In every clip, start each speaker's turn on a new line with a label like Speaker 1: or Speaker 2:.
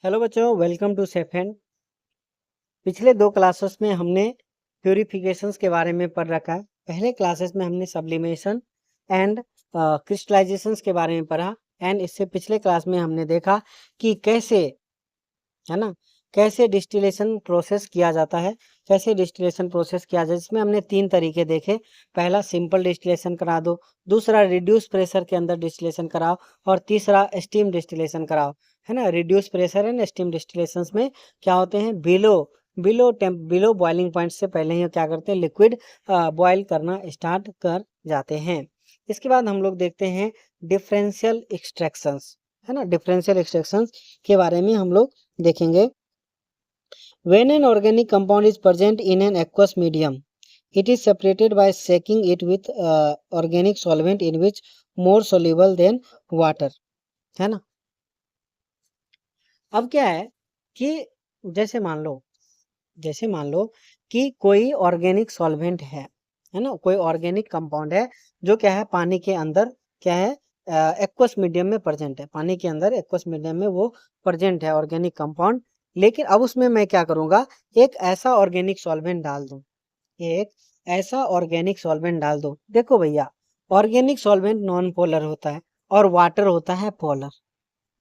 Speaker 1: Hello बच्चों, welcome to seven. पिछले दो क्लासेस में हमने प्यूरिफिकेशंस के बारे में पढ़ रखा है। पहले क्लासेस में हमने सब्लिमेशन एंड क्रिस्टलाइजेशंस के बारे में पढ़ा एंड इससे पिछले क्लास में हमने देखा कि कैसे, है ना, कैसे डिस्टिलेशन प्रोसेस किया जाता है, कैसे डिस्टिलेशन प्रोसेस किया जाए। इसमें हमने तीन तरीके देखे। पहला सिंपल डिस्टिलेशन करा दो, दूसरा रिड्यूस प्रेशर के अंदर डिस्टिलेशन कराओ और तीसरा स्टीम डिस्टिलेशन कराओ, है ना। Reduce pressure and steam distillation में क्या होते हैं, बिलो बॉइलिंग पॉइंट से पहले ही क्या करते हैं, लिक्विड बॉयल करना स्टार्ट कर जाते हैं। इसके बाद हम लोग देखते हैं डिफरेंशियल एक्सट्रैक्शंस, है ना। डिफरेंशियल एक्सट्रैक्शंस के बारे में हम लोग देखेंगे। When an organic compound is present in an aqueous medium, it is separated by shaking it with organic solvent in which more soluble than water, है ना। अब क्या है कि जैसे मान लो कि कोई ऑर्गेनिक सॉल्वेंट है ना, कोई ऑर्गेनिक कंपाउंड है जो क्या है, पानी के अंदर क्या है, एक्वस मीडियम में प्रेजेंट है। पानी के अंदर एक्वस मीडियम में वो प्रेजेंट है ऑर्गेनिक कंपाउंड। लेकिन अब उसमें मैं क्या करूंगा, एक ऐसा ऑर्गेनिक सॉल्वेंट डाल दूं, एक ऐसा ऑर्गेनिक सॉल्वेंट डाल दो। देखो भैया, ऑर्गेनिक सॉल्वेंट नॉन पोलर होता है और वाटर होता है पोलर,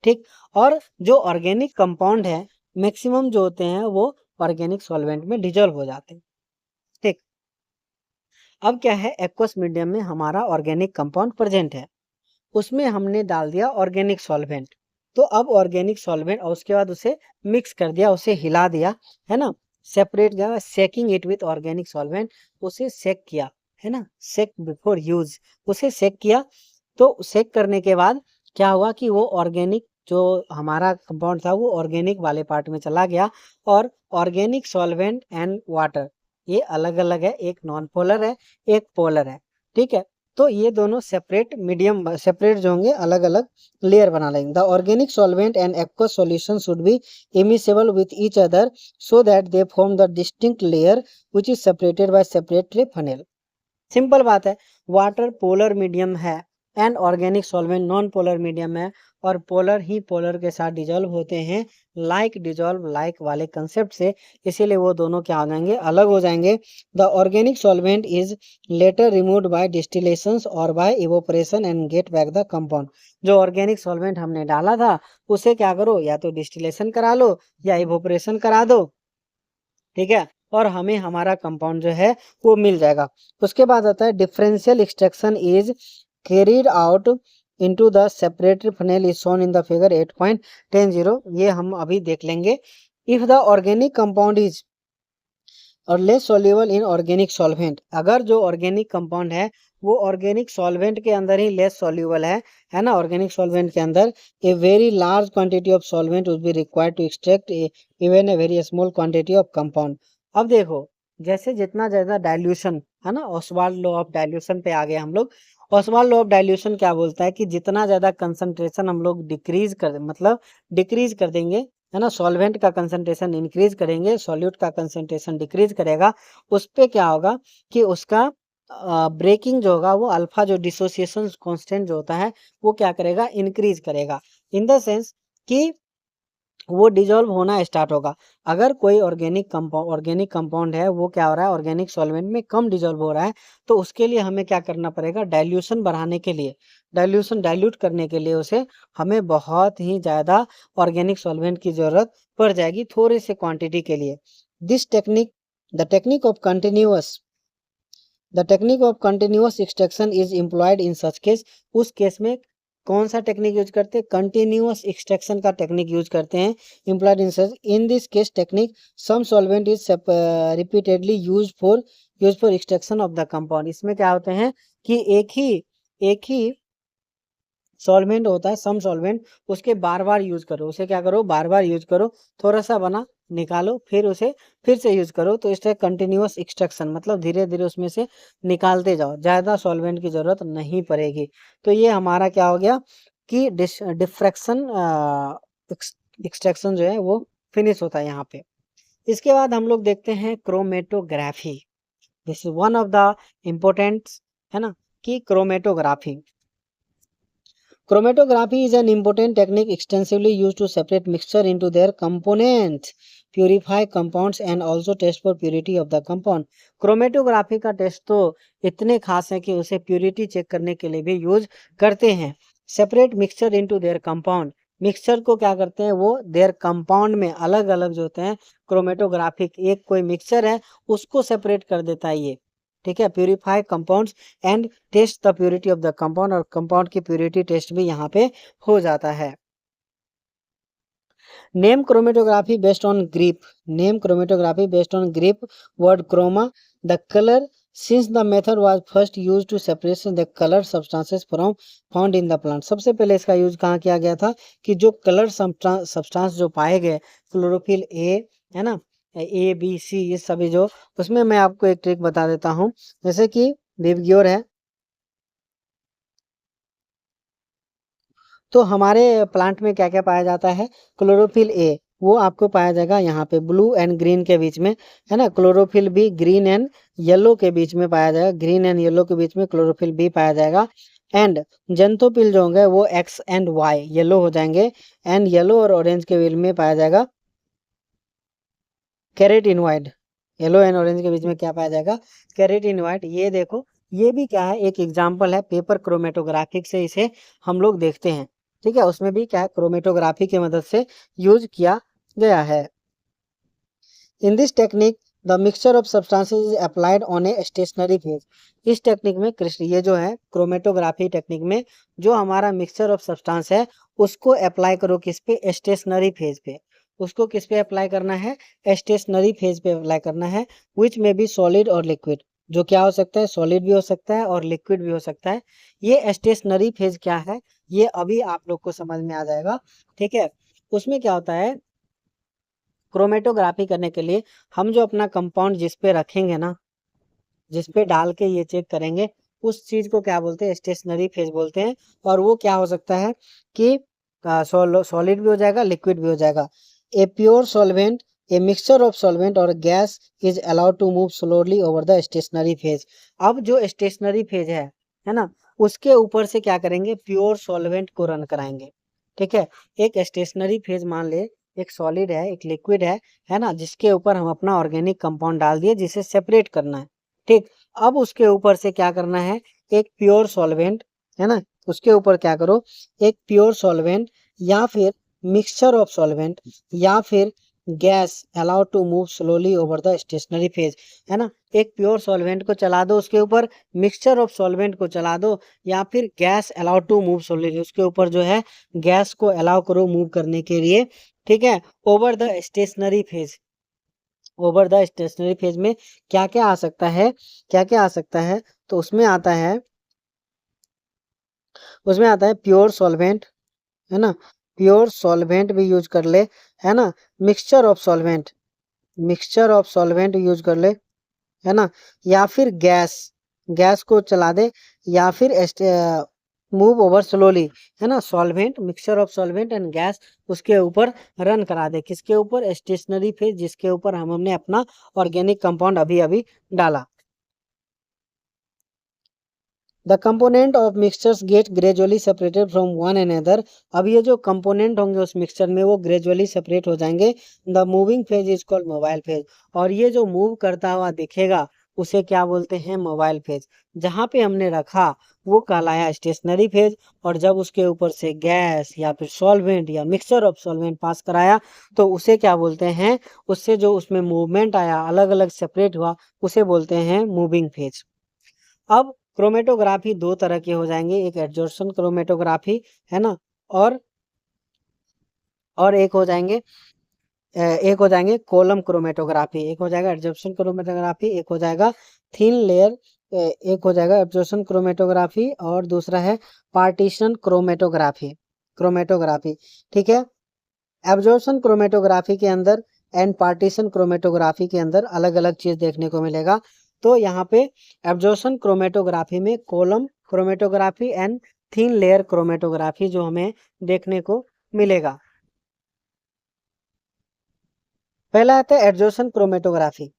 Speaker 1: ठीक। और जो ऑर्गेनिक कंपाउंड है मैक्सिमम जो होते हैं वो ऑर्गेनिक सॉल्वेंट में डिजोल्व हो जाते हैं, ठीक। अब क्या है, एक्वस मीडियम में हमारा ऑर्गेनिक कंपाउंड प्रेजेंट है, उसमें हमने डाल दिया ऑर्गेनिक सॉल्वेंट। तो अब ऑर्गेनिक सॉल्वेंट और उसके बाद उसे मिक्स कर दिया, उसे हिला दिया, है ना। सेपरेट किया, सेकिंग इट विथ ऑर्गेनिक सॉल्वेंट, उसे सेक किया, है ना, सेक बिफोर यूज, उसे सेक किया। तो सेक करने के बाद क्या हुआ कि वो ऑर्गेनिक जो हमारा कंपाउंड था वो ऑर्गेनिक वाले पार्ट में चला गया। और ऑर्गेनिक सॉल्वेंट एंड वाटर ये अलग अलग है, एक नॉन पोलर है, एक पोलर है, ठीक है। तो ये दोनों सेपरेट जो होंगे अलग अलग लेयर बना लेंगे। The organic solvent and aqueous solution should be immiscible with each other so that they form the distinct layer which is separated by separately funnel. Simple बात है, वाटर पोलर मीडियम है and organic solvent non polar medium है, और polar ही polar के साथ dissolve होते हैं dissolve like वाले कंसेप्ट से, इसीलिए वो दोनों क्या हो जाएंगे, अलग हो जाएंगे। The organic solvent is later removed by distillations और by evaporation and get back the compound. जो ऑर्गेनिक सॉल्वेंट हमने डाला था उसे क्या करो, या तो डिस्टिलेशन करा लो या इवोपरेशन करा दो, ठीक है, और हमें हमारा कंपाउंड जो है वो मिल जाएगा। उसके बाद आता है differential extraction is carried out into the separatory funnel is shown in the figure 8.10। ये हम अभी देख लेंगे। If the organic compound is और less soluble in organic solvent, अगर जो ऑर्गेनिक कंपाउंड है वो ऑर्गेनिक सॉल्वेंट के अंदर ही लेस सॉल्युबल है ना, ऑर्गेनिक सॉल्वेंट के अंदर a very large quantity of solvent will be required to extract even a very small quantity of compound. अब देखो, जैसे जितना ज़्यादा डाइल्यूशन, है ना, ऑसवाल्ड लॉ ऑफ डाइल्यूशन पे आ गए हम लोग। ऑसवाल्ड लॉ ऑफ डाइल्यूशन क्या बोलता है कि जितना ज़्यादा कंसंट्रेशन हम लोग डिक्रीज कर देंगे, है ना, सॉल्वेंट का कंसंट्रेशन इंक्रीज करेंगे, सॉल्यूट का कंसंट्रेशन डिक्रीज करेगा, उस पे क्या होगा कि उसका ब्रेकिंग जो होगा वो अल्फा जो डिसोसिएशन कांस्टेंट जो होता है वो क्या करेगा, इंक्रीज करेगा। इन द सेंस कि वो डिजोल्व होना स्टार्ट होगा। अगर कोई ऑर्गेनिक कंपाउंड है वो क्या हो रहा है, ऑर्गेनिक सॉल्वेंट में कम डिजोल्व हो रहा है, तो उसके लिए हमें क्या करना पड़ेगा, डाइल्यूशन बढ़ाने के लिए, डाइल्यूट करने के लिए उसे हमें बहुत ही ज़्यादा ऑर्गेनिक सॉल्वेंट की ज़रूरत पड़ जाएगी थोड़ी सी क्वांटिटी के लिए। This technique the technique of continuous the technique of continuous extraction is employed in such case. उस केस में कौन सा टेक्निक यूज करते हैं, कंटिन्यूअस एक्सट्रैक्शन का टेक्निक यूज करते हैं, employed in such. In this case technique some solvent is repeatedly use for extraction of the compound. इसमें क्या होते हैं कि एक ही सॉल्वेंट होता है, सम सॉल्वेंट, उसके बार बार यूज करो, उसे क्या करो, बार बार यूज करो, थोड़ा सा बना निकालो फिर उसे फिर से यूज करो। तो इस तरह कंटिन्यूअस एक्सट्रैक्शन मतलब धीरे धीरे उसमें से निकालते जाओ, ज़्यादा सॉल्वेंट की ज़रूरत नहीं पड़ेगी। तो ये हमारा क्या हो गया कि डिफ्रैक्शन एक्सट्रैक्शन जो है वो फिनिश होता है यहाँ पे। इसके बाद हम लोग देखते हैं chromatography. This is one of the important, है ना, कि chromatography Chromatography is an important technique extensively used to separate mixture into their components, purify compounds and also test for purity of the compound. Chromatography का test तो इतने खास है कि उसे प्योरिटी चेक करने के लिए भी यूज करते हैं. Separate mixture into their compound, mixture को क्या करते हैं वो देयर कंपाउंड में अलग अलग जो होते हैं क्रोमेटोग्राफिक, एक कोई मिक्सचर है उसको सेपरेट कर देता है ये, ठीक है. Purify compounds and test the purity of the compound, और कंपाउंड की प्योरिटी टेस्ट भी यहाँ पे हो जाता है. Name chromatography based on Greek, name chromatography based on Greek, word chroma, the colour, since the method was first used to separate the color substances from found in the plant. सबसे पहले इसका use कहाँ किया गया था कि जो colour substance जो पाए गए क्लोरोफिल ए, है ना, ए बी सी, ये सभी जो, उसमें मैं आपको एक ट्रिक बता देता हूँ. जैसे कि विवग्योर है, तो हमारे प्लांट में क्या क्या पाया जाता है, क्लोरोफिल ए, वो आपको पाया जाएगा यहाँ पे ब्लू एंड ग्रीन के बीच में, है ना. Chlorophyll B green and yellow के बीच में पाया जाएगा, ग्रीन एंड येलो के बीच में क्लोरोफिल बी पाया जाएगा. एंड जेंथोपिल जो होंगे वो एक्स एंड वाई येलो हो जाएंगे, एंड येलो और ऑरेंज के बीच में पाया जाएगा keratin white. Yellow and orange के बीच में क्या पाया जाएगा, कैरेटिन वाइट. ये देखो, ये भी क्या है, एक एग्जाम्पल है पेपर क्रोमेटोग्राफिक से इसे हम लोग देखते हैं, ठीक है. उसमें भी क्या है, क्रोमेटोग्राफी की मदद से यूज किया गया है. In this technique the mixture of substances is applied on a stationary phase. इस टेक्निक में कृष्ण, ये जो है क्रोमेटोग्राफी टेक्निक में जो हमारा मिक्सचर ऑफ सब्सटेंस है उसको अप्लाई करो किस पे, स्टेशनरी फेज पे. उसको किस पे अप्लाई करना है, स्टेशनरी फेज पे अप्लाई करना है. विच में बी सॉलिड और लिक्विड, जो क्या हो सकता है, सॉलिड भी हो सकता है और लिक्विड भी हो सकता है. ये स्टेशनरी फेज क्या है, ये अभी आप लोग को समझ में आ जाएगा, ठीक है. उसमें क्या होता है, क्रोमेटोग्राफी करने के लिए हम जो अपना कंपाउंड जिस पे रखेंगे ना, जिस पे डाल के ये चेक करेंगे, उस चीज को क्या बोलते हैं, स्टेशनरी फेज बोलते हैं. और वो क्या हो सकता है कि सॉलिड भी हो जाएगा, लिक्विड भी हो जाएगा. A pure solvent, a mixture of solvent और gas is allowed to move slowly over the stationary phase. अब जो स्टेशनरी फेज है ना, उसके ऊपर से क्या करेंगे, प्योर सॉल्वेंट को रन कराएंगे, ठीक है. एक स्टेशनरी फेज मान ले, एक सॉलिड है, एक लिक्विड है ना, जिसके ऊपर हम अपना ऑर्गेनिक कंपाउंड डाल दिए जिसे सेपरेट करना है, ठीक. अब उसके ऊपर से क्या करना है, एक प्योर सॉल्वेंट, है ना, उसके ऊपर क्या करो, एक प्योर सॉल्वेंट या फिर मिक्सचर ऑफ सॉल्वेंट या फिर gas allowed to move slowly over the stationary phase, है ना. एक प्योर सॉल्वेंट को चला दो उसके ऊपर, मिक्सचर ऑफ सॉल्वेंट को चला दो, या फिर gas allowed to move slowly, उसके ऊपर जो है गैस को अलाउ करो मूव करने के लिए, ठीक है. Over the stationary phase, over the stationary phase में क्या क्या आ सकता है, क्या क्या आ सकता है, तो उसमें आता है, उसमें आता है प्योर सॉल्वेंट, है ना, प्योर सॉल्वेंट भी यूज कर ले, है ना. Mixture of solvent, mixture of solvent use कर ले, है ना. या फिर गैस, गैस को चला दे, या फिर मूव ओवर स्लोली, है ना. Solvent, mixture of solvent and gas उसके ऊपर रन करा दे, किसके ऊपर, स्टेशनरी फेज जिसके ऊपर हमने अपना ऑर्गेनिक कंपाउंड अभी अभी डाला. The component of mixtures get gradually separated from one another. अब ये जो कंपोनेंट होंगे उस मिक्सचर में वो ग्रेजुअली सेपरेट हो जाएंगे. The moving phase is called mobile phase, और ये जो मूव करता हुआ दिखेगा उसे क्या बोलते हैं, मोबाइल फेज. जहाँ पे हमने रखा वो कहलाया स्टेशनरी फेज, और जब उसके ऊपर से गैस या फिर सॉल्वेंट या मिक्सचर ऑफ सॉल्वेंट पास कराया तो उसे क्या बोलते हैं, उससे जो उसमें मूवमेंट आया, अलग अलग सेपरेट हुआ, उसे बोलते हैं मूविंग फेज. अब क्रोमेटोग्राफी दो तरह के हो जाएंगे, एक एब्जॉर्प्शन क्रोमेटोग्राफी, है ना, और एक हो जाएंगे, एक हो जाएंगे कॉलम क्रोमेटोग्राफी. एक हो जाएगा एब्जॉर्प्शन क्रोमेटोग्राफी, एक हो जाएगा थिन लेयर, एक हो जाएगा एब्जॉर्प्शन क्रोमेटोग्राफी, और दूसरा है पार्टीशन क्रोमेटोग्राफी, क्रोमेटोग्राफी, ठीक है. एब्जॉर्प्शन क्रोमेटोग्राफी के अंदर एंड पार्टीशन क्रोमेटोग्राफी के अंदर अलग अलग चीज देखने को मिलेगा. तो यहाँ पे एब्जॉर्प्शन क्रोमेटोग्राफी में column chromatography and thin layer chromatography जो हमें देखने को मिलेगा. पहला आता है absorption chromatography.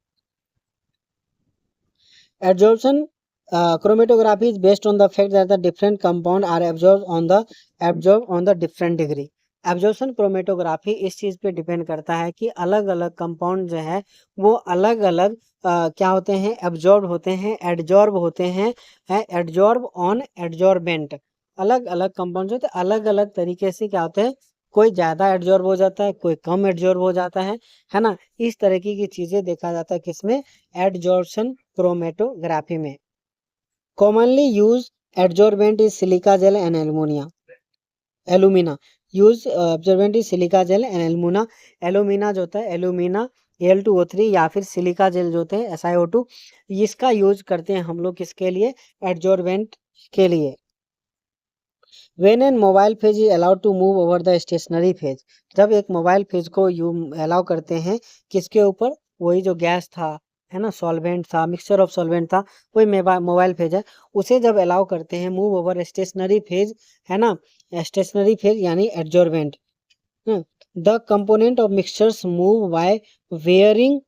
Speaker 1: Absorption chromatography is based on the fact that the different compound are absorbed on the different degree. Absorption chromatography इस चीज पे डिपेंड करता है कि अलग अलग कंपाउंड जो है वो अलग अलग क्या होते हैं, एब्जॉर्ब होते हैं, एडजॉर्ब होते हैं, एडजॉर्ब ऑन एडजॉर्बेंट। अलग अलग कंपाउंड जो अलग अलग तरीके से क्या होते हैं, कोई ज्यादा एडजॉर्ब हो जाता है, कोई कम एडजॉर्ब हो जाता है ना। इस तरीके की चीजें देखा जाता है किसमें, एडजॉर्प्शन क्रोमेटोग्राफी में। commonly used adsorbent is silica gel and alumina use absorbent is silica gel and alumina जो होता है एलुमिना Al2O3 या फिर सिलिका जेल जो होते हैं SiO2, इसका यूज करते हैं हम लोग किसके लिए, एडजॉर्बेंट के लिए। When an mobile phase is allowed to move over the stationary phase, जब एक मोबाइल फेज को अलाउ करते हैं किसके ऊपर, वही जो गैस था है ना, सॉल्वेंट था, मिक्सचर ऑफ सॉल्वेंट था, वही मोबाइल फेज है, उसे जब अलाउ करते हैं मूव ओवर स्टेशनरी फेज है ना, स्टेशनरी फेज यानी adsorbent. The component of mixtures move by wearing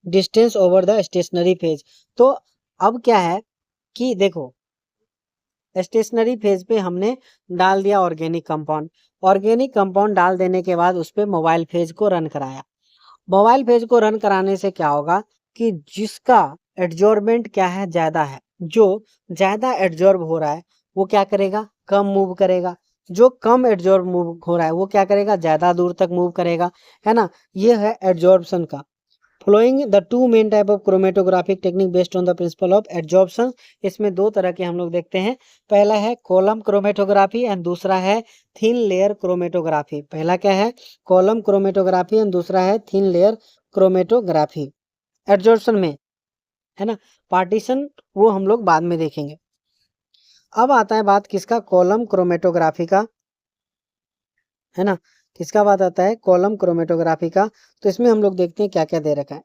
Speaker 1: distance over the stationary phase. तो अब क्या है कि देखो, स्टेशनरी फेज पे हमने डाल दिया ऑर्गेनिक कंपाउंड डाल देने के बाद उस पर मोबाइल फेज को रन कराया। मोबाइल फेज को रन कराने से क्या होगा कि जिसका एडजॉर्बेंट क्या है, ज्यादा है, जो ज्यादा एडजॉर्ब हो रहा है वो क्या करेगा, कम मूव करेगा, जो कम एडजॉर्ब मूव हो रहा है वो क्या करेगा, ज्यादा दूर तक मूव करेगा, है ना। ये है एडजॉर्प्शन का। Following the two main type of chromatographic technique based on the principle of adsorption, इसमें दो तरह के हम लोग देखते हैं। पहला है कॉलम क्रोमेटोग्राफी एंड दूसरा है थिन लेयर क्रोमेटोग्राफी। पहला क्या है, कॉलम क्रोमेटोग्राफी एंड दूसरा है थिन लेयर क्रोमेटोग्राफी। एडजॉर्प्शन में है ना, पार्टीशन वो हम लोग बाद में देखेंगे। अब आता है बात किसका, कॉलम क्रोमेटोग्राफी का, है ना। किसका बात आता है, कॉलम क्रोमेटोग्राफी का। तो इसमें हम लोग देखते हैं क्या क्या दे रखा है।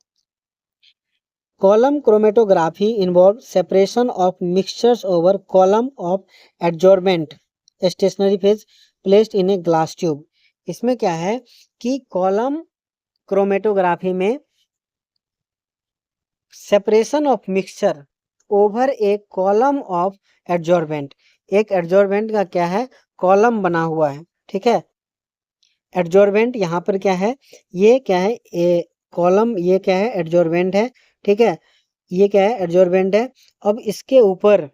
Speaker 1: Column chromatography involve separation of mixtures over column of adsorbent stationary phase placed in a glass tube. इसमें क्या है कि कॉलम क्रोमेटोग्राफी में separation of mixture over A column of adsorbent, एक एडजॉर्बेंट का क्या है, कॉलम बना हुआ है, ठीक है। एडजॉर्बेंट यहाँ पर क्या है, ये क्या है, ए कॉलम, ये क्या है, एडजॉर्बेंट है, ठीक है। ये क्या है, एडजॉर्बेंट है। अब इसके ऊपर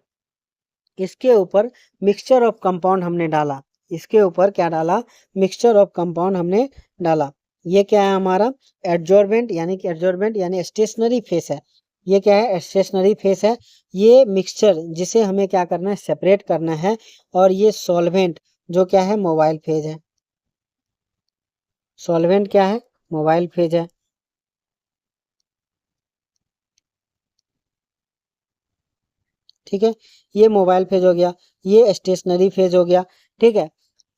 Speaker 1: मिक्सचर ऑफ कंपाउंड हमने डाला, इसके ऊपर क्या डाला, मिक्सचर ऑफ कंपाउंड हमने डाला। ये क्या है हमारा एडजॉर्बेंट, यानी कि एडजॉर्बेंट यानी स्टेशनरी फेस है। ये क्या है, स्टेशनरी फेस है। ये मिक्सचर जिसे हमें क्या करना है, सेपरेट करना है। और ये सॉल्वेंट जो क्या है, मोबाइल फेज है। सॉल्वेंट क्या है, मोबाइल फेज है, ठीक है। ये मोबाइल फेज हो गया, ये स्टेशनरी फेज हो गया, ठीक है।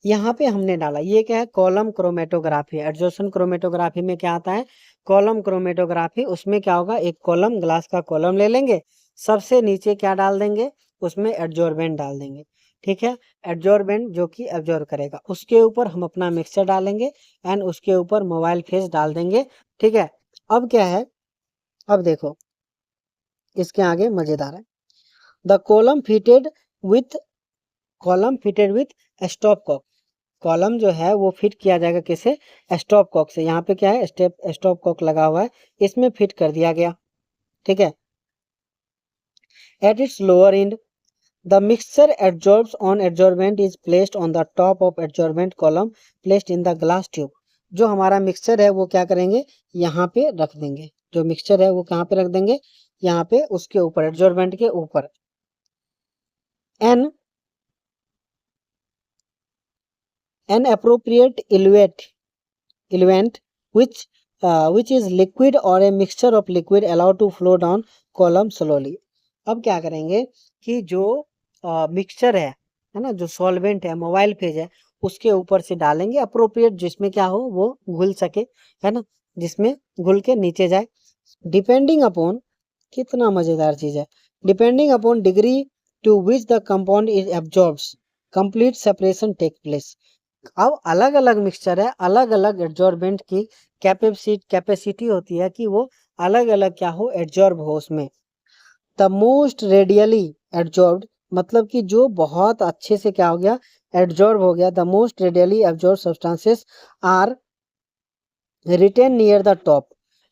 Speaker 1: यहाँ पे हमने डाला, ये क्या है, कॉलम क्रोमेटोग्राफी। एडजॉर्प्शन क्रोमेटोग्राफी में क्या आता है, कॉलम क्रोमेटोग्राफी। उसमें क्या होगा, एक कॉलम, ग्लास का कॉलम ले लेंगे, सबसे नीचे क्या डाल देंगे, उसमें एडजॉर्बेंट डाल देंगे, ठीक है। एडजॉर्बेंट जो कि एब्जॉर्ब करेगा, उसके ऊपर हम अपना मिक्सचर डालेंगे एंड उसके ऊपर मोबाइल फेज डाल देंगे, ठीक है। अब क्या है, अब देखो इसके आगे मजेदार है। The column fitted with stopcock. Column जो है वो फिट किया जाएगा किसे, स्टॉप कॉक से। यहाँ पे क्या है, स्टॉप कॉक लगा हुआ है, इसमें फिट कर दिया गया, ठीक है। At its lower end the mixture adsorbs on adsorbent is placed on the top of adsorbent column placed in the glass tube. जो हमारा मिक्सचर है वो क्या करेंगे, यहाँ पे रख देंगे। जो मिक्सचर है वो कहाँ पे रख देंगे, यहाँ पे, उसके ऊपर, एडजॉर्बेंट के ऊपर। An appropriate eluent which is liquid or a mixture of liquid allowed to flow down column slowly। अब क्या करेंगे कि जो मिक्सचर है ना, जो सॉल्वेंट है, मोबाइल फेज है, उसके ऊपर से डालेंगे अप्रोप्रिएट, जिसमें क्या हो, वो घुल सके, है ना, जिसमें घुल के नीचे जाए। डिपेंडिंग अपॉन, कितना मजेदार चीज है, depending upon degree to which the compound is absorbs complete separation take place. अब अलग अलग मिक्सचर है, अलग अलग एडजॉर्बेंट की कैपेसिटी होती है कि वो अलग अलग क्या हो, एडजॉर्ब हो उसमें। द मोस्ट रेडियली एब्जॉर्ब्ड, मतलब कि जो बहुत अच्छे से क्या हो गया, एब्जॉर्ब हो गया। The most readily absorb substances are retained near the top,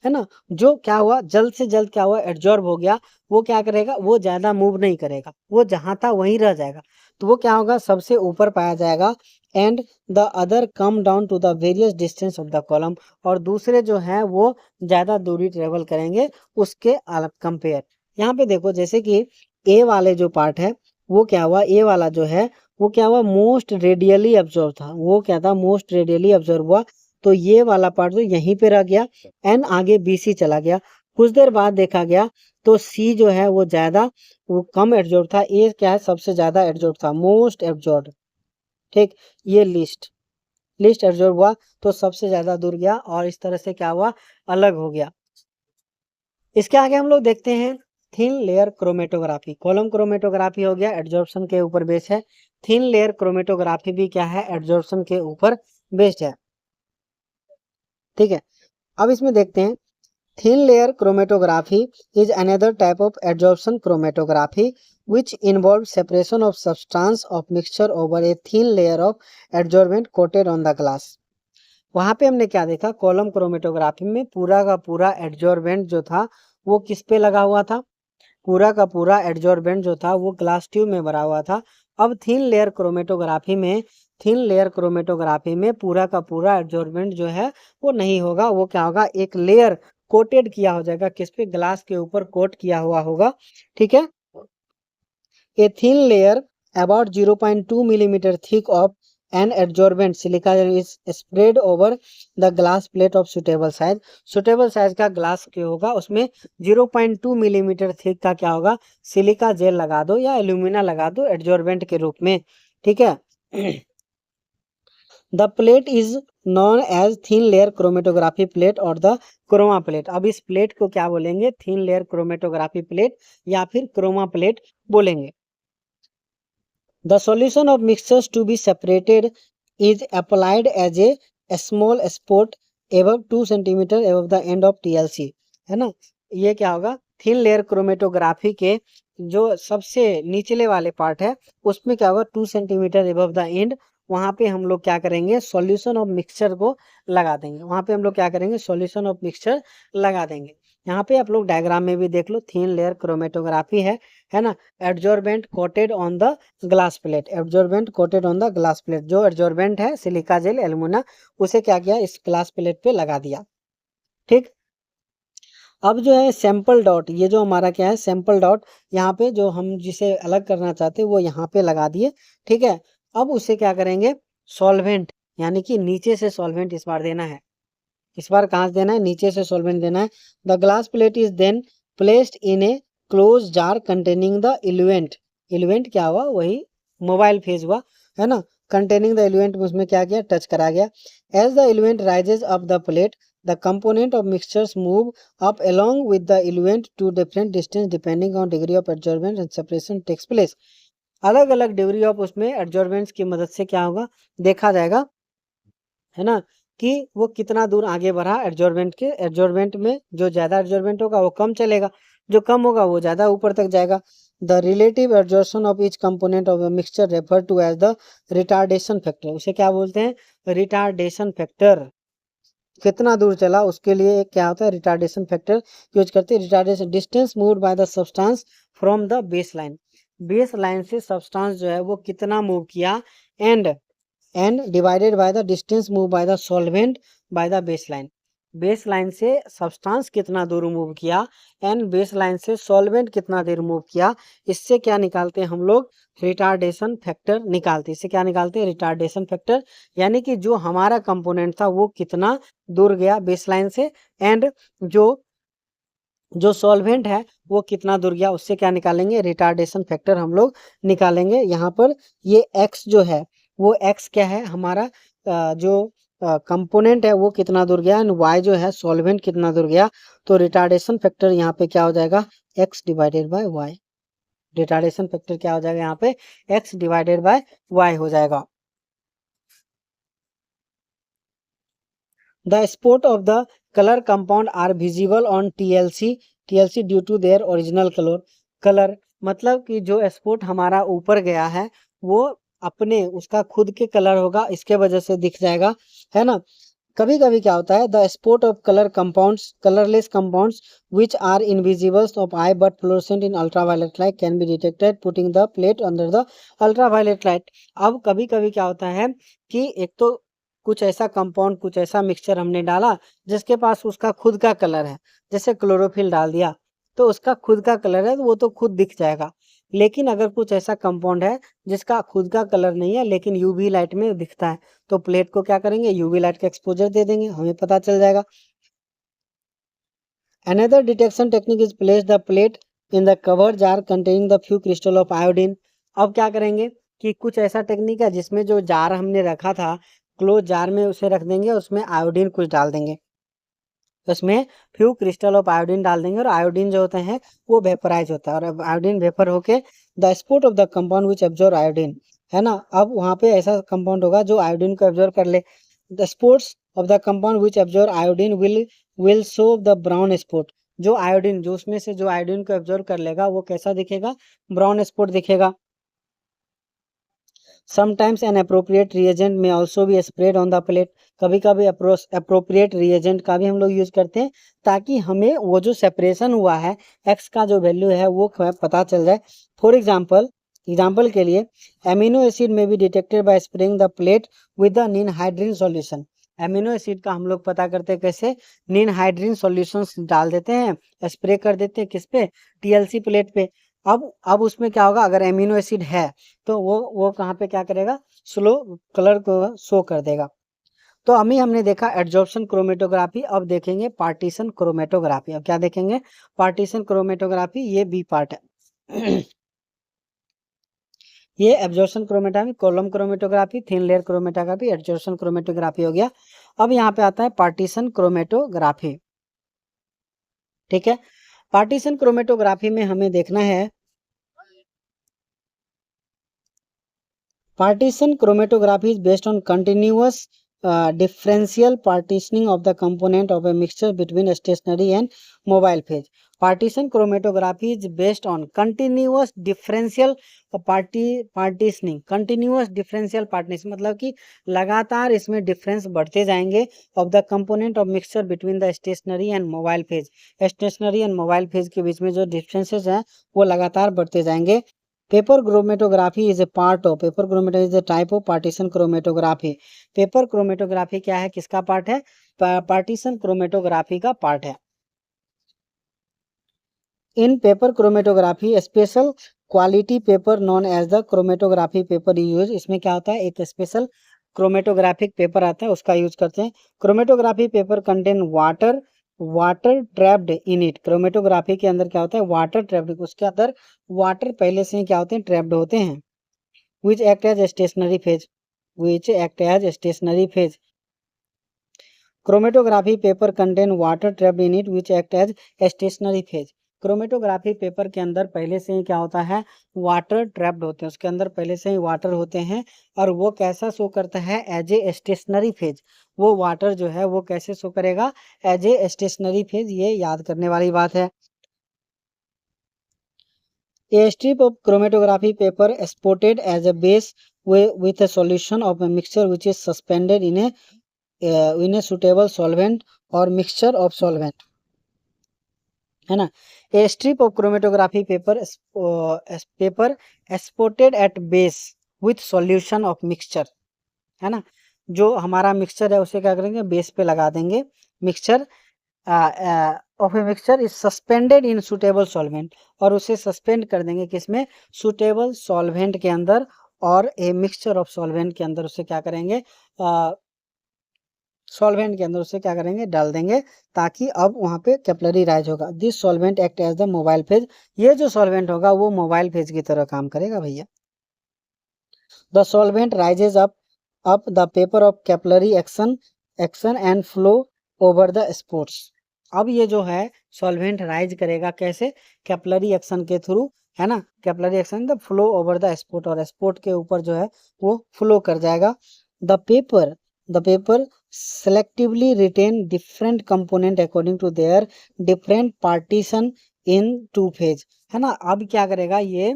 Speaker 1: है ना। जो क्या हुआ, जल्द से जल्द क्या हुआ, एब्जॉर्ब हो गया, वो क्या करेगा, वो ज्यादा मूव नहीं करेगा, वो जहां था वहीं रह जाएगा, तो वो क्या होगा, सबसे ऊपर पाया जाएगा। And the other come down to the various distance of the column, और दूसरे जो है वो ज्यादा दूरी ट्रेवल करेंगे उसके कंपेयर। यहाँ पे देखो जैसे कि ए वाले जो पार्ट है वो क्या हुआ, ए वाला जो है वो क्या हुआ, मोस्ट रेडियली ऑब्जर्व था, वो क्या था, मोस्ट रेडियली ऑब्जर्व हुआ, तो ये वाला पार्ट जो यहीं पे रह गया, एन आगे बी सी चला गया। कुछ देर बाद देखा गया तो सी जो है वो ज्यादा, वो कम एब्जॉर्ब था, ए क्या है, सबसे ज्यादा एब्जॉर्ब था, मोस्ट एब्जॉर्ब। ठीक, ये लिस्ट लिस्ट एब्जॉर्ब हुआ तो सबसे ज्यादा दूर गया, और इस तरह से क्या हुआ, अलग हो गया। इसके आगे हम लोग देखते हैं thin layer chromatography. Column chromatography हो गया, एड्जॉर्प्शन के ऊपर बेस्ड है। थिन लेयर क्रोमेटोग्राफी भी क्या है, एड्जॉर्प्शन के ऊपर बेस्ड है। ठीक है, अब इसमें देखते हैं thin layer chromatography is another type of adsorption chromatography which involves separation of substance of mixture over a thin layer of adsorbent coated on the glass। वहां पे हमने क्या देखा, कॉलम क्रोमेटोग्राफी में पूरा का पूरा एड्जॉर्बेंट जो था वो किस पे लगा हुआ था, पूरा का पूरा एड्जॉर्बेंट जो था वो ग्लास ट्यूब में भरा हुआ था। अब थिन लेयर क्रोमेटोग्राफी में, थिन लेयर क्रोमेटोग्राफी में पूरा का पूरा एड्जॉर्बेंट जो है वो नहीं होगा, वो क्या होगा, एक लेयर कोटेड किया हो जाएगा, किस पे, ग्लास के ऊपर कोट किया हुआ होगा। ठीक है, a thin layer about 0.2 millimeter thick of an adsorbent silica is spread over the glass plate of suitable size। suitable size का ग्लास के होगा, उसमें 0.2 मिलीमीटर थिक का क्या होगा, सिलिका जेल लगा दो या एल्यूमिना लगा दो एड्जॉर्बेंट के रूप में। ठीक है, the plate is known as thin layer chromatography plate और द क्रोमा प्लेट। अब इस प्लेट को क्या बोलेंगे, थिन लेयर क्रोमेटोग्राफी प्लेट या फिर क्रोमा प्लेट बोलेंगे। The solution of mixtures to be separated is applied as a small spot above 2 centimeter above the end of TLC, है ना। ये क्या होगा, थिन लेयर क्रोमेटोग्राफी के जो सबसे निचले वाले पार्ट है उसमें क्या होगा, 2 सेंटीमीटर above द एंड, वहां पे हम लोग क्या करेंगे, सॉल्यूशन ऑफ मिक्सचर को लगा देंगे, वहां पे हम लोग क्या करेंगे, सॉल्यूशन ऑफ मिक्सचर लगा देंगे। यहाँ पे आप लोग डायग्राम में भी देख लो, थिन लेयर क्रोमेटोग्राफी है ना। Adsorbent coated on the glass plate, absorbent coated on the glass plate, जो एब्जॉर्बेंट है सिलिका जेल एल्यूमिना, उसे क्या किया, इस ग्लास प्लेट पे लगा दिया। ठीक, अब जो है सैंपल डॉट, ये जो हमारा क्या है सैंपल डॉट, यहाँ पे जो हम जिसे अलग करना चाहते हैं वो यहाँ पे लगा दिए। ठीक है, अब उसे क्या करेंगे, सॉल्वेंट, यानी कि नीचे से सॉल्वेंट इस बार देना है, इस बार कहाँ से देना है, नीचे से सॉल्वेंट देना है। The glass plate is then placed in a close jar containing the eluent, eluent क्या हुआ, वही मोबाइल फेज हुआ, है ना। कंटेनिंग द इल्यूएंट में उसमें क्या किया, टच करा गया। As the eluent rises up the plate the component of mixtures move up along with the eluent to different distance depending on degree of adsorbent and separation takes place. अलग अलग degree of उसमें एडजॉर्बेंट्स की मदद से क्या होगा, देखा जाएगा, है ना, कि वो कितना दूर आगे बढ़ा एडजॉर्बेंट के। एडजॉर्बेंट में जो ज्यादा एडजॉर्बेंट होगा वो कम चलेगा, जो कम होगा वो ज्यादा ऊपर तक जाएगा। The relative adsorption of each component of a mixture refer to as the retardation factor, उसे क्या बोलते हैं, रिटार्डेशन फैक्टर। कितना दूर चला उसके लिए एक क्या होता है, रिटार्डेशन फैक्टर यूज करते हैं। Retardation distance moved by the substance from the base line, base line से सब्सटेंस जो है वो कितना मूव किया, and divided by the distance move by the solvent by the baseline. Baseline से सब्सटेंस कितना दूर मूव किया एंड बेसलाइन से सॉल्वेंट कितना देर मूव किया, इससे क्या निकालते हैं हम लोग, रिटार्डेशन फैक्टर निकालते हैं। इससे क्या निकालते हैं, रिटार्डेशन फैक्टर, यानी कि जो हमारा कंपोनेंट था वो कितना दूर गया बेसलाइन से, एंड जो जो सॉल्वेंट है वो कितना दूर गया, उससे क्या निकालेंगे, रिटार्डेशन फैक्टर हम लोग निकालेंगे। यहाँ पर ये x जो है वो x क्या है हमारा, जो कंपोनेंट है वो कितना दूर गया, एंड y जो है सॉल्वेंट कितना दूर गया, तो रिटार्डेशन फैक्टर यहाँ पे क्या हो जाएगा, x divided by y। Retardation factor क्या हो जाएगा यहाँ पे, x डिवाइडेड बाय y हो जाएगा। The spot of the color compound are visible on TLC due to their original color। Colour, मतलब कि जो स्पॉट हमारा ऊपर गया है वो अपने उसका खुद के कलर होगा, इसके वजह से दिख जाएगा, है ना। कभी कभी क्या होता है, the spot of colour compounds, colourless compounds which are invisible of eye but fluorescent in ultraviolet light can be detected putting the plate under the ultraviolet light. अब कभी कभी क्या होता है कि एक तो कुछ ऐसा कंपाउंड, कुछ ऐसा मिक्सचर हमने डाला जिसके पास उसका खुद का कलर है, जैसे क्लोरोफिल डाल दिया तो उसका खुद का कलर है तो वो तो खुद दिख जाएगा। लेकिन अगर कुछ ऐसा कंपाउंड है जिसका खुद का कलर नहीं है लेकिन यूवी लाइट में दिखता है, तो प्लेट को क्या करेंगे, यूवी लाइट का एक्सपोजर दे देंगे, हमें पता चल जाएगा। Another detection technique is place the plate in the cover jar containing the few crystal of iodine। अब क्या करेंगे कि कुछ ऐसा टेक्निक है जिसमें जो जार हमने रखा था क्लोज जार में उसे रख देंगे, उसमें आयोडीन कुछ डाल देंगे, उसमें फ्यू क्रिस्टल ऑफ आयोडीन डाल देंगे और आयोडीन जो होते हैं वो वेपराइज होता है, और आयोडीन वेपर होके the spot of the compound which absorb iodine, है ना। अब वहाँ पे ऐसा कंपाउंड होगा जो आयोडीन को एब्जॉर्ब कर ले। The spots of the compound which absorb iodine will show the brown spot. जो आयोडीन, जो उसमें से जो आयोडीन को एब्जॉर्ब कर लेगा वो कैसा दिखेगा, ब्राउन स्पॉट दिखेगा। Sometimes an appropriate reagent may also be sprayed on the plate। कभी कभी appropriate reagent का भी हम लोग यूज करते हैं ताकि हमें वो जो सेपरेशन हुआ है x का जो वैल्यू है वो पता चल जाए। फॉर एग्जाम्पल के लिए एमिनो एसिड में be detected by spraying the plate with the ninhydrin solution. Amino acid का हम लोग पता करते हैं कैसे, निनहाइड्रीन सॉल्यूशन डाल देते हैं, स्प्रे कर देते हैं किस पे, टीएलसी प्लेट पे। अब उसमें क्या होगा, अगर एमिनो एसिड है तो वो कहाँ पे क्या करेगा, स्लो कलर को शो कर देगा। तो अभी हमने देखा एड्जॉर्प्शन क्रोमेटोग्राफी, अब देखेंगे पार्टीशन क्रोमेटोग्राफी। अब क्या देखेंगे, पार्टीशन क्रोमेटोग्राफी, ये बी पार्ट है। ये absorption chromatography, column chromatography, thin layer chromatography, absorption chromatography हो गया। अब यहाँ पे आता है पार्टीशन क्रोमेटोग्राफी। ठीक है, पार्टीशन क्रोमेटोग्राफी में हमें देखना है, partition chromatography is based on continuous differential partitioning of the component of a mixture between stationary and mobile phase। partition chromatography is based on continuous differential partitioning। continuous differential partitioning मतलब कि लगातार इसमें difference बढ़ते जाएंगे of the component of mixture between the stationary and mobile phase। stationary and mobile phase के बीच में जो डिफरेंसेस हैं वो लगातार बढ़ते जाएंगे। Paper chromatography is a part of, paper chromatography is a type of partition chromatography. Paper chromatography क्या है, किसका पार्ट है, पार्टीशन क्रोमेटोग्राफी का पार्ट है। In paper chromatography special quality paper known as the chromatography paper use. इसमें क्या होता है, एक स्पेशल क्रोमेटोग्राफिक पेपर आता है उसका यूज करते हैं। Chromatography paper contain water trapped in it. Chromatography के अंदर क्या होता है, वाटर ट्रैप्ड, उसके अंदर वाटर पहले से ही क्या होते हैं, ट्रैप्ड होते हैं। Which act as stationary phase, which act as stationary phase. Chromatography paper contain water trapped in it which act as stationary phase. Chromatography paper के अंदर पहले से ही क्या होता है, वाटर ट्रैप्ड होते हैं, उसके अंदर पहले से ही वाटर होते हैं और वो कैसा शो करता है, एज ए स्टेशनरी फेज। वो वाटर जो है वो कैसे शो करेगा, एज ए स्टेशनरी फेज, ये याद करने वाली बात है। A strip of chromatography paper spotted as a base with a solution of a mixture which is suspended in a suitable solvent or mixture of solvent, है ना। A strip of chromatography paper spotted at base with solution of mixture, है ना। जो हमारा mixture है उसे क्या करेंगे, बेस पे लगा देंगे। Mixture of a mixture is suspended in suitable solvent, और उसे सस्पेंड कर देंगे किसमें, सुटेबल सॉल्वेंट के अंदर, और ए मिक्सचर ऑफ सॉल्वेंट के अंदर उसे क्या करेंगे, सॉल्वेंट के अंदर उसे क्या करेंगे, डाल देंगे, ताकि अब वहां पे कैपिलरी राइज होगा। This solvent act as the mobile phase. ये जो सॉल्वेंट होगा वो मोबाइल फेज की तरह काम करेगा भैया। The solvent rises up the paper of capillary action and flow over the sports. अब ये जो है सॉल्वेंट राइज करेगा कैसे, कैपिलरी एक्शन के थ्रू, है ना। Capillary action the flow over the support, और स्पोर्ट के ऊपर जो है वो फ्लो कर जाएगा। The paper selectively retain different component according to their different partition in 2 phase, है ना। अब क्या करेगा ये,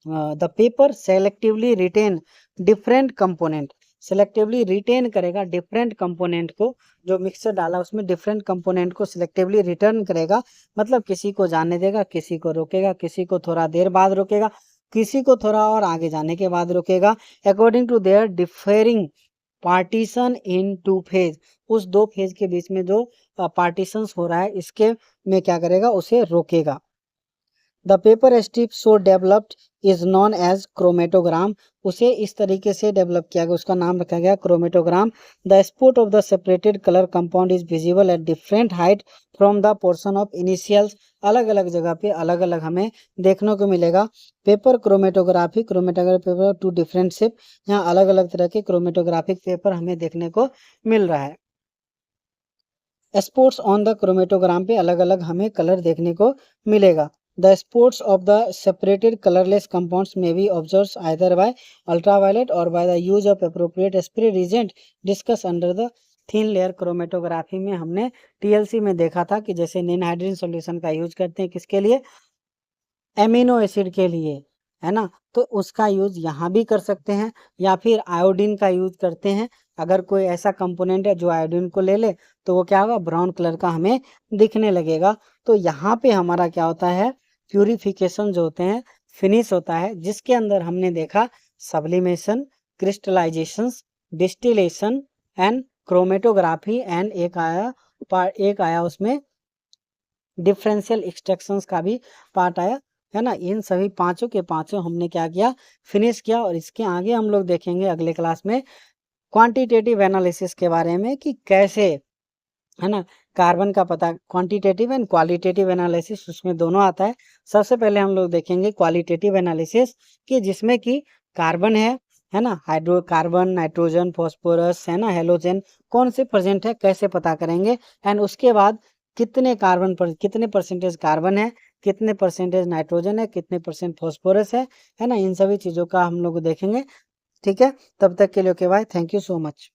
Speaker 1: the paper selectively retain different component, selectively retain करेगा डिफरेंट कंपोनेंट को, जो मिक्सर डाला उसमें डिफरेंट कंपोनेंट को सिलेक्टिवली रिटर्न करेगा, मतलब किसी को जाने देगा, किसी को रोकेगा, किसी को थोड़ा देर बाद रोकेगा, किसी को थोड़ा और आगे जाने के बाद रोकेगा, according to their differing partition in 2 phase, उस 2 फेज के बीच में जो पार्टीशंस हो रहा है इसके में क्या करेगा, उसे रोकेगा। The paper strip so developed is known as chromatogram, उसे इस तरीके से डेवलप किया गया, उसका नाम रखा गया chromatogram. The spot of the separated colour compound is visible at different height from the portion of initials, अलग अलग जगह पे अलग अलग हमें देखने को मिलेगा। Paper chromatography, chromatography paper two different shape, यहाँ अलग अलग तरह के क्रोमेटोग्राफिक पेपर हमें देखने को मिल रहा है। स्पॉट्स ऑन द क्रोमेटोग्राम पे अलग अलग हमें कलर देखने को मिलेगा। The spots of the separated colorless compounds may be observed either by ultraviolet or by the use of appropriate spray reagent discussed under the thin layer chromatography में हमने TLC में देखा था कि जैसे निन हाइड्रोजन सॉल्यूशन का यूज करते हैं किसके लिए, एमिनो एसिड के लिए, है ना। तो उसका यूज यहाँ भी कर सकते हैं, या फिर आयोडीन का यूज करते हैं। अगर कोई ऐसा कंपोनेंट है जो आयोडीन को ले ले तो वो क्या होगा, ब्राउन कलर का हमें दिखने लगेगा। तो यहाँ पे हमारा क्या होता है, प्यूरिफिकेशन जो होते हैं, फिनिश होता है, जिसके अंदर हमने देखा sublimation, crystallisation, distillation and chromatography, and एक आया उसमें डिफरेंशियल एक्सट्रैक्शंस का भी पार्ट आया, है ना। इन सभी पांचों के पांचों हमने क्या किया, फिनिश किया। और इसके आगे हम लोग देखेंगे अगले क्लास में क्वांटिटेटिव एनालिसिस के बारे में कि कैसे, है ना, कार्बन का पता, क्वांटिटेटिव एंड क्वालिटेटिव एनालिसिस उसमें दोनों आता है। सबसे पहले हम लोग देखेंगे क्वालिटेटिव एनालिसिस कि जिसमें कि कार्बन है ना, हाइड्रोकार्बन, नाइट्रोजन, फॉस्फोरस, है ना, हेलोजन कौन से प्रेजेंट है, कैसे पता करेंगे। एंड उसके बाद कितने कार्बन पर कितने परसेंटेज कार्बन है, कितने परसेंटेज नाइट्रोजन है, कितने परसेंट फॉस्फोरस है ना, इन सभी चीज़ों का हम लोग देखेंगे। ठीक है, तब तक के लिए okay bye, thank you so much.